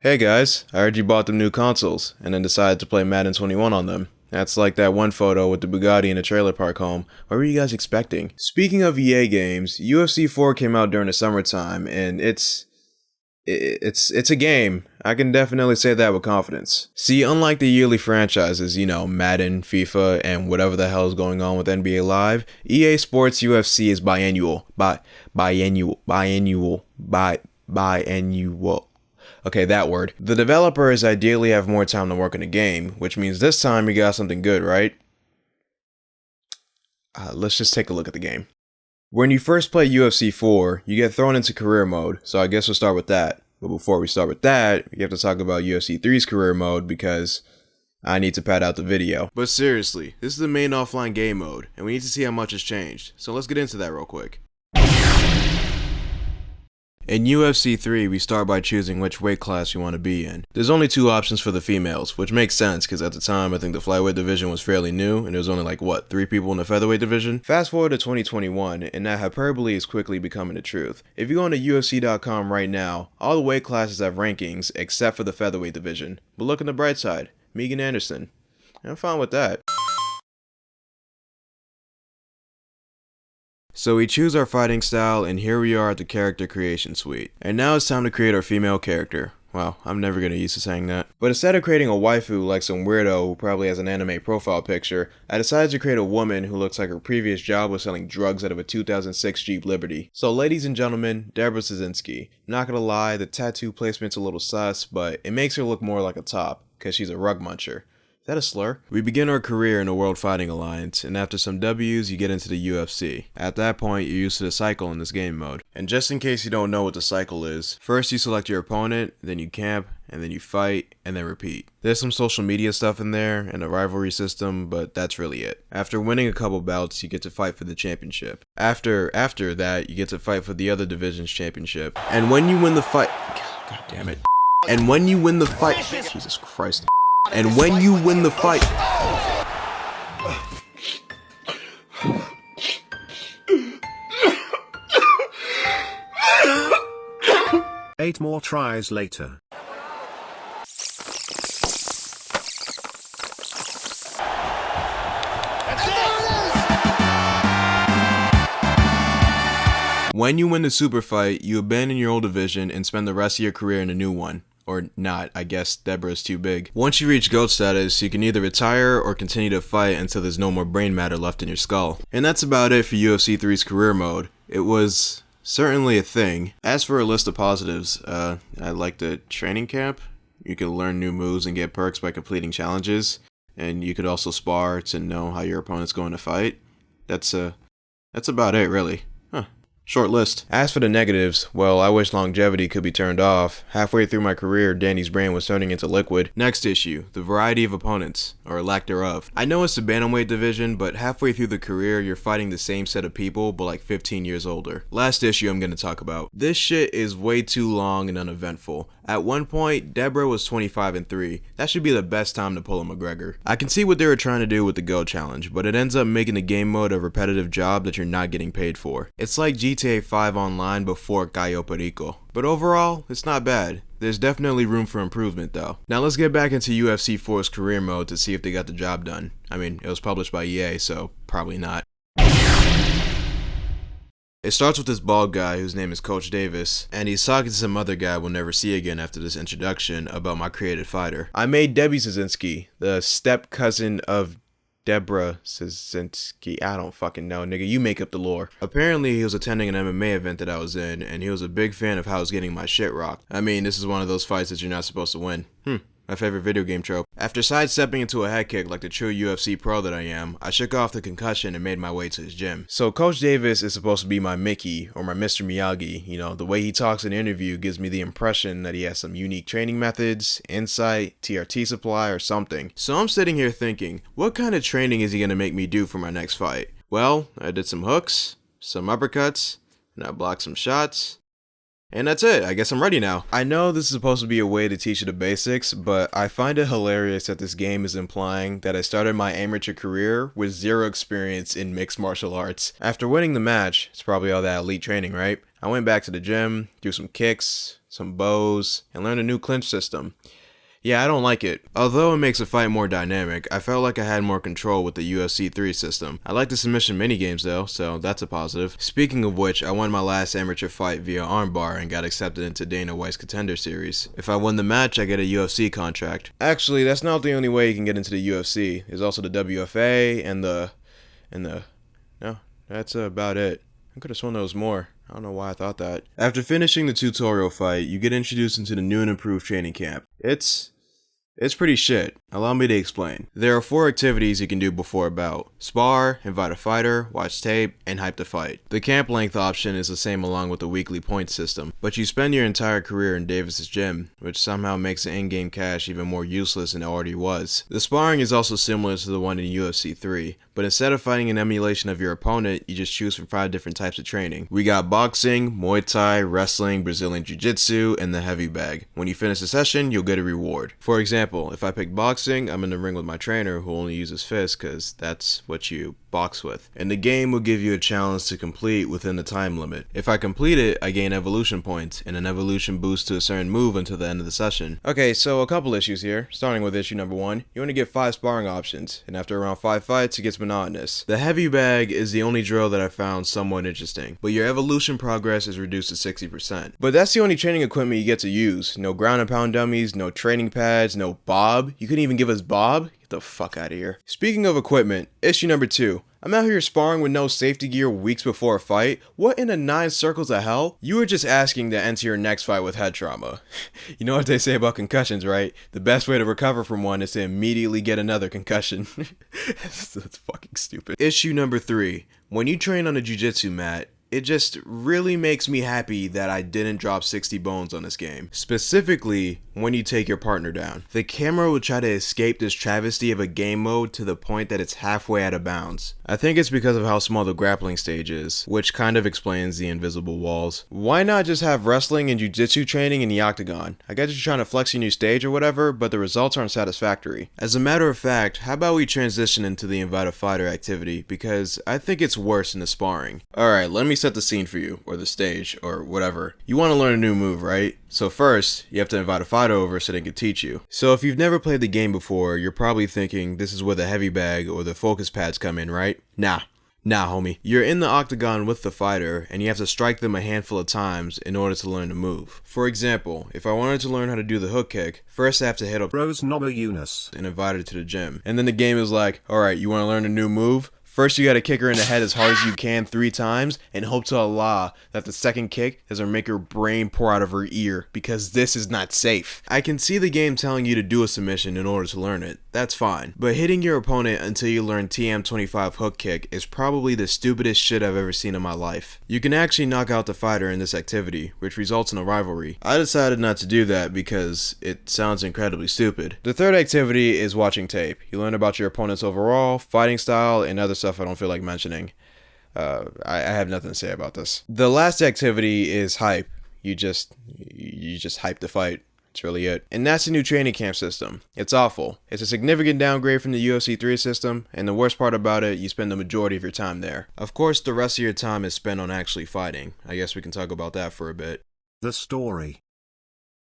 Hey guys, I heard you bought them new consoles, and then decided to play Madden 21 on them. That's like that one photo with the Bugatti in a trailer park home. What were you guys expecting? Speaking of EA games, UFC 4 came out during the summertime, and it's a game. I can definitely say that with confidence. See, unlike the yearly franchises, Madden, FIFA, and whatever the hell is going on with NBA Live, EA Sports UFC is biannual. Biannual. Okay, that word. The developers ideally have more time to work on a game, which means this time you got something good, right? Let's just take a look at the game. When you first play UFC 4, you get thrown into career mode, so I guess we'll start with that. But before we start with that, we have to talk about UFC 3's career mode because I need to pad out the video. But seriously, this is the main offline game mode, and we need to see how much has changed. So let's get into that real quick. In UFC 3, we start by choosing which weight class you want to be in. There's only two options for the females, which makes sense because at the time I think the flyweight division was fairly new and there was only like 3 people in the featherweight division? Fast forward to 2021 and that hyperbole is quickly becoming the truth. If you go onto UFC.com right now, all the weight classes have rankings except for the featherweight division. But look on the bright side, Megan Anderson. I'm fine with that. So we choose our fighting style, and here we are at the character creation suite. And now it's time to create our female character. Wow, I'm never gonna use to saying that. But instead of creating a waifu like some weirdo who probably has an anime profile picture, I decided to create a woman who looks like her previous job was selling drugs out of a 2006 Jeep Liberty. So ladies and gentlemen, Deborah Szynski. Not gonna lie, the tattoo placement's a little sus, but it makes her look more like a top, cause she's a rug muncher. Is that a slur? We begin our career in the World Fighting Alliance, and after some W's, you get into the UFC. At that point, you're used to the cycle in this game mode. And just in case you don't know what the cycle is, first you select your opponent, then you camp, and then you fight, and then repeat. There's some social media stuff in there, and a rivalry system, but that's really it. After winning a couple bouts, you get to fight for the championship. After that, you get to fight for the other division's championship. And when you win the fight... God damn it. And when you win the fight... Jesus Christ. And when you win the fight... Eight more tries later. When you win the super fight, you abandon your old division and spend the rest of your career in a new one. Or not, I guess Deborah's too big. Once you reach GOAT status, you can either retire or continue to fight until there's no more brain matter left in your skull. And that's about it for UFC 3's career mode. It was certainly a thing. As for a list of positives, I like the training camp. You could learn new moves and get perks by completing challenges. And you could also spar to know how your opponent's going to fight. That's about it, really. Short list. As for the negatives, well, I wish longevity could be turned off. Halfway through my career, Danny's brain was turning into liquid. Next issue, the variety of opponents, or lack thereof. I know it's the bantamweight division, but halfway through the career, you're fighting the same set of people, but like 15 years older. Last issue I'm gonna talk about. This shit is way too long and uneventful. At one point, Deborah was 25-3. That should be the best time to pull a McGregor. I can see what they were trying to do with the Go challenge, but it ends up making the game mode a repetitive job that you're not getting paid for. It's like GTA 5 online before Gallo Perico. But overall, it's not bad. There's definitely room for improvement though. Now let's get back into UFC 4's career mode to see if they got the job done. I mean, it was published by EA, so probably not. It starts with this bald guy whose name is Coach Davis, and he's talking to some other guy we'll never see again after this introduction about my created fighter. I made Debbie Szynski, the step cousin of Deborah Szynski. I don't fucking know, nigga. You make up the lore. Apparently, he was attending an MMA event that I was in, and he was a big fan of how I was getting my shit rocked. I mean, this is one of those fights that you're not supposed to win. My favorite video game trope. After sidestepping into a head kick like the true UFC pro that I am, I shook off the concussion and made my way to his gym. So Coach Davis is supposed to be my Mickey, or my Mr. Miyagi. The way he talks in an interview gives me the impression that he has some unique training methods, insight, TRT supply, or something. So I'm sitting here thinking, what kind of training is he gonna make me do for my next fight? Well, I did some hooks, some uppercuts, and I blocked some shots. And that's it, I guess I'm ready now. I know this is supposed to be a way to teach you the basics, but I find it hilarious that this game is implying that I started my amateur career with zero experience in mixed martial arts. After winning the match, it's probably all that elite training, right? I went back to the gym, threw some kicks, some bows, and learn a new clinch system. Yeah, I don't like it. Although it makes the fight more dynamic, I felt like I had more control with the UFC 3 system. I like the submission minigames though, so that's a positive. Speaking of which, I won my last amateur fight via armbar and got accepted into Dana White's Contender Series. If I win the match, I get a UFC contract. Actually, that's not the only way you can get into the UFC. There's also the WFA and the... No, that's about it. I could have sworn there was more. I don't know why I thought that. After finishing the tutorial fight, you get introduced into the new and improved training camp. It's pretty shit. Allow me to explain. There are 4 activities you can do before a bout. Spar, invite a fighter, watch tape, and hype the fight. The camp length option is the same along with the weekly point system, but you spend your entire career in Davis's gym, which somehow makes the in-game cash even more useless than it already was. The sparring is also similar to the one in UFC 3, but instead of fighting an emulation of your opponent, you just choose from 5 different types of training. We got boxing, Muay Thai, wrestling, Brazilian Jiu-Jitsu, and the heavy bag. When you finish the session, you'll get a reward. For example, if I pick boxing, I'm in the ring with my trainer who only uses fists because that's what you box with. And the game will give you a challenge to complete within the time limit. If I complete it, I gain evolution points and an evolution boost to a certain move until the end of the session. Okay, so a couple issues here. Starting with issue number 1, you only get 5 sparring options, and after around 5 fights, it gets monotonous. The heavy bag is the only drill that I found somewhat interesting, but your evolution progress is reduced to 60%. But that's the only training equipment you get to use. No ground and pound dummies, no training pads, no Bob. You couldn't even give us Bob? Get the fuck out of here. Speaking of equipment, issue number 2. I'm out here sparring with no safety gear weeks before a fight. What in the 9 circles of hell? You were just asking to enter your next fight with head trauma. You know what they say about concussions, right? The best way to recover from one is to immediately get another concussion. That's fucking stupid. Issue number 3. When you train on a jiu-jitsu mat, it just really makes me happy that I didn't drop 60 bones on this game. Specifically, when you take your partner down. The camera will try to escape this travesty of a game mode to the point that it's halfway out of bounds. I think it's because of how small the grappling stage is, which kind of explains the invisible walls. Why not just have wrestling and jiu-jitsu training in the octagon? I guess you're trying to flex your new stage or whatever, but the results aren't satisfactory. As a matter of fact, how about we transition into the invite a fighter activity, because I think it's worse than the sparring. Alright, let me set the scene for you, or the stage, or whatever. You want to learn a new move, right? So first, you have to invite a fighter over so they can teach you. So if you've never played the game before, you're probably thinking this is where the heavy bag or the focus pads come in, right? Nah, homie. You're in the octagon with the fighter, and you have to strike them a handful of times in order to learn the move. For example, if I wanted to learn how to do the hook kick, first I have to hit up Rose Noba Eunice and invite her to the gym. And then the game is like, alright, you want to learn a new move? First, you gotta kick her in the head as hard as you can 3 times and hope to Allah that the second kick doesn't make her brain pour out of her ear, because this is not safe. I can see the game telling you to do a submission in order to learn it. That's fine. But hitting your opponent until you learn TM25 hook kick is probably the stupidest shit I've ever seen in my life. You can actually knock out the fighter in this activity, which results in a rivalry. I decided not to do that because it sounds incredibly stupid. The third activity is watching tape. You learn about your opponent's overall, fighting style, and other stuff I don't feel like mentioning. I have nothing to say about this. The last activity is hype. You just hype the fight. That's really it. And that's the new training camp system. It's awful. It's a significant downgrade from the UFC 3 system, and the worst part about it, you spend the majority of your time there. Of course, the rest of your time is spent on actually fighting. I guess we can talk about that for a bit. The story.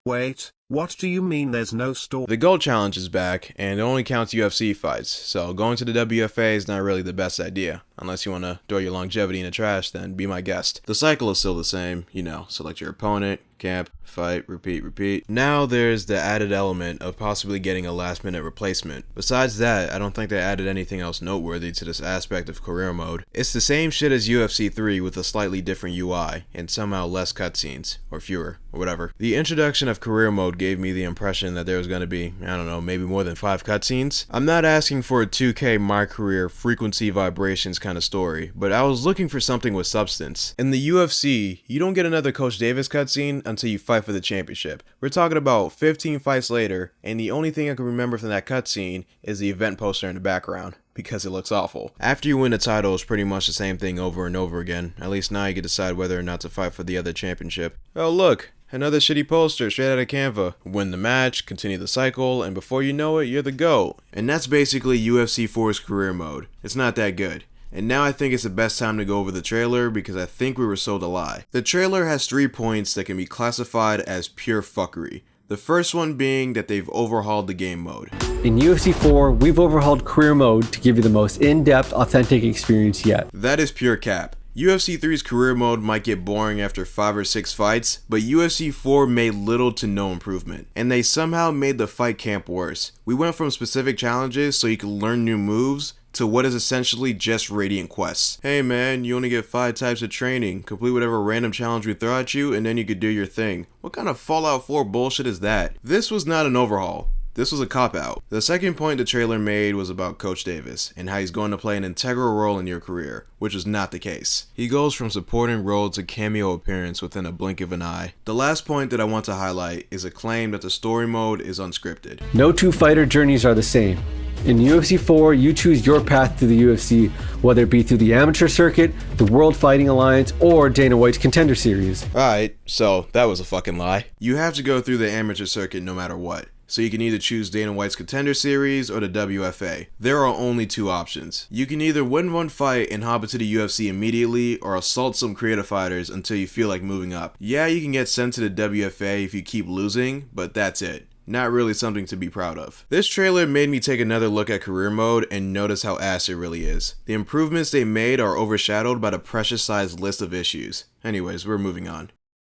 Wait, what do you mean there's no story? The Gold Challenge is back, and it only counts UFC fights, so going to the WFA is not really the best idea. Unless you want to throw your longevity in the trash, then be my guest. The cycle is still the same, select your opponent, camp, fight, repeat. Now there's the added element of possibly getting a last minute replacement. Besides that, I don't think they added anything else noteworthy to this aspect of career mode. It's the same shit as UFC 3 with a slightly different UI, and somehow less cutscenes, or fewer, or whatever. The introduction of career mode gave me the impression that there was going to be, maybe more than 5 cutscenes. I'm not asking for a 2K My Career frequency vibrations kind of story, but I was looking for something with substance. In the UFC, you don't get another Coach Davis cutscene until you fight for the championship. We're talking about 15 fights later, and the only thing I can remember from that cutscene is the event poster in the background, because it looks awful. After you win the title, it's pretty much the same thing over and over again. At least now you can decide whether or not to fight for the other championship. Oh look, another shitty poster straight out of Canva. Win the match, continue the cycle, and before you know it, you're the GOAT. And that's basically UFC 4's career mode. It's not that good. And now I think it's the best time to go over the trailer because I think we were sold a lie. The trailer has 3 points that can be classified as pure fuckery. The first one being that they've overhauled the game mode. In UFC 4, we've overhauled career mode to give you the most in-depth, authentic experience yet. That is pure cap. UFC 3's career mode might get boring after 5 or 6 fights, but UFC 4 made little to no improvement. And they somehow made the fight camp worse. We went from specific challenges so you could learn new moves, to what is essentially just radiant quests. Hey man, you only get 5 types of training, complete whatever random challenge we throw at you and then you could do your thing. What kind of Fallout 4 bullshit is that? This was not an overhaul. This was a cop-out. The second point the trailer made was about Coach Davis and how he's going to play an integral role in your career, which is not the case. He goes from supporting role to cameo appearance within a blink of an eye. The last point that I want to highlight is a claim that the story mode is unscripted. No 2 fighter journeys are the same. In UFC 4, you choose your path to the UFC, whether it be through the amateur circuit, the World Fighting Alliance, or Dana White's Contender Series. Alright, so that was a fucking lie. You have to go through the amateur circuit no matter what. So you can either choose Dana White's Contender Series or the WFA. There are only 2 options. You can either win one fight and hop into the UFC immediately or assault some creative fighters until you feel like moving up. Yeah, you can get sent to the WFA if you keep losing, but that's it. Not really something to be proud of. This trailer made me take another look at career mode and notice how ass it really is. The improvements they made are overshadowed by the precious sized list of issues. Anyways, we're moving on.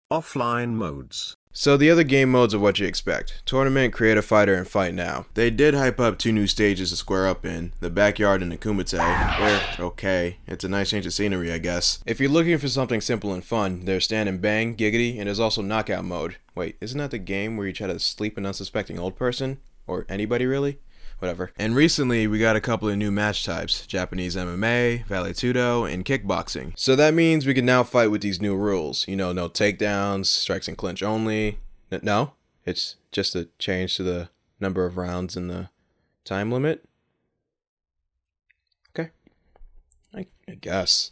Offline modes. So the other game modes are what you expect. Tournament, Creative Fighter, and Fight Now. They did hype up 2 new stages to square up in, the Backyard and the Kumite. They're okay. It's a nice change of scenery, I guess. If you're looking for something simple and fun, there's Stand and Bang, Giggity, and there's also Knockout mode. Wait, isn't that the game where you try to sleep an unsuspecting old person? Or anybody really? Whatever. And recently, we got a couple of new match types, Japanese MMA, Vale Tudo, and kickboxing. So that means we can now fight with these new rules. You know, no takedowns, strikes and clinch only. No, it's just a change to the number of rounds and the time limit. Okay. I guess.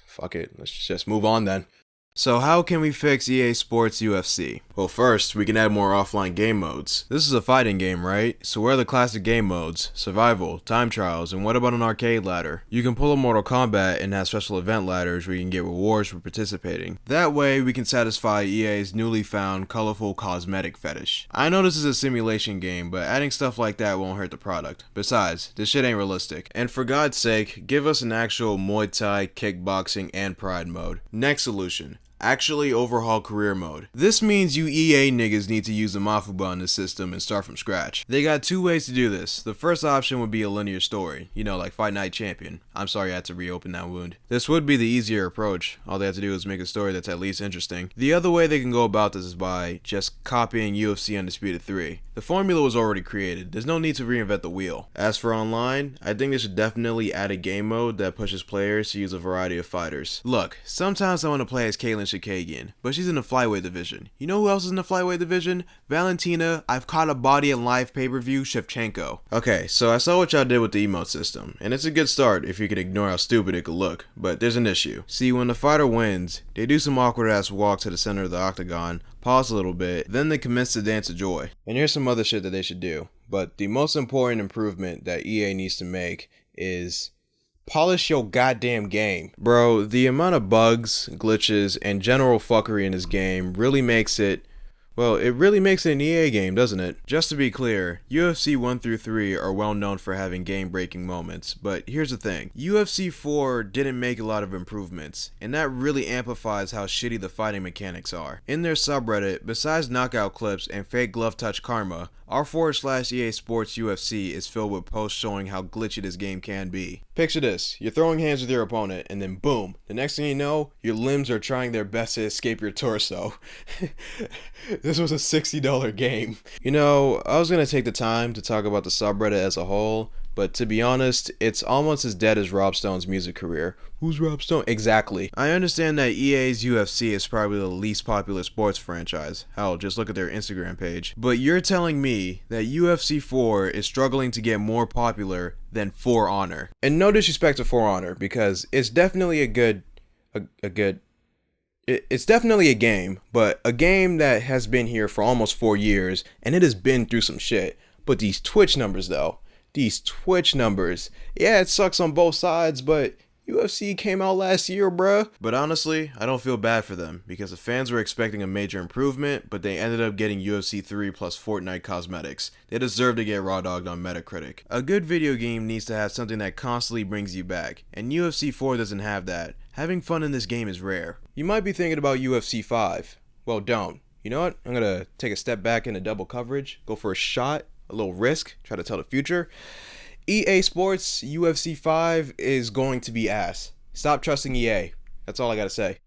Fuck it, let's just move on then. So how can we fix EA Sports UFC? Well, first, we can add more offline game modes. This is a fighting game, right? So where are the classic game modes? Survival, time trials, and what about an arcade ladder? You can pull a Mortal Kombat and have special event ladders where you can get rewards for participating. That way, we can satisfy EA's newly found colorful cosmetic fetish. I know this is a simulation game, but adding stuff like that won't hurt the product. Besides, this shit ain't realistic. And for God's sake, give us an actual Muay Thai, kickboxing, and Pride mode. Next solution. Actually overhaul career mode. This means you EA niggas need to use the mofo in the system and start from scratch. They got 2 ways to do this. The first option would be a linear story, you know, like Fight Night Champion. I'm sorry I had to reopen that wound. This would be the easier approach. All they have to do is make a story that's at least interesting. The other way they can go about this is by just copying UFC Undisputed 3. The formula was already created. There's no need to reinvent the wheel. As for online, I think they should definitely add a game mode that pushes players to use a variety of fighters. Look, sometimes I want to play as Caitlyn Chikagian, but she's in the flyweight division. You know who else is in the flyweight division? Valentina, I've caught a body in live pay-per-view, Shevchenko. Okay, so I saw what y'all did with the emote system, and it's a good start if you can ignore how stupid it could look, but there's an issue. See, when the fighter wins, they do some awkward ass walk to the center of the octagon, pause a little bit, then they commence to dance of joy. And here's some other shit that they should do, but the most important improvement that EA needs to make is polish your goddamn game. Bro, the amount of bugs, glitches, and general fuckery in this game really makes it, well, it really makes it an EA game, doesn't it? Just to be clear, UFC 1 through 3 are well known for having game-breaking moments, but here's the thing. UFC 4 didn't make a lot of improvements, and that really amplifies how shitty the fighting mechanics are. In their subreddit, besides knockout clips and fake glove touch karma, r/EA Sports UFC is filled with posts showing how glitchy this game can be. Picture this, you're throwing hands with your opponent, and then boom, the next thing you know, your limbs are trying their best to escape your torso. This was a $60 game. You know, I was gonna take the time to talk about the subreddit as a whole, but to be honest, it's almost as dead as Rob Stone's music career. Who's Rob Stone? Exactly. I understand that EA's UFC is probably the least popular sports franchise. Hell, just look at their Instagram page. But you're telling me that UFC 4 is struggling to get more popular than For Honor. And no disrespect to For Honor, because it's definitely it's definitely a game, but a game that has been here for almost 4 years, and it has been through some shit. But these Twitch numbers though, yeah, it sucks on both sides, but UFC came out last year, bruh. But honestly, I don't feel bad for them, because the fans were expecting a major improvement, but they ended up getting UFC 3 plus Fortnite cosmetics. They deserve to get raw dogged on Metacritic. A good video game needs to have something that constantly brings you back, and UFC 4 doesn't have that. Having fun in this game is rare. You might be thinking about UFC 5. Well, don't. You know what? I'm gonna take a step back into double coverage, go for a shot, a little risk, try to tell the future. EA Sports UFC 5 is going to be ass. Stop trusting EA. That's all I gotta say.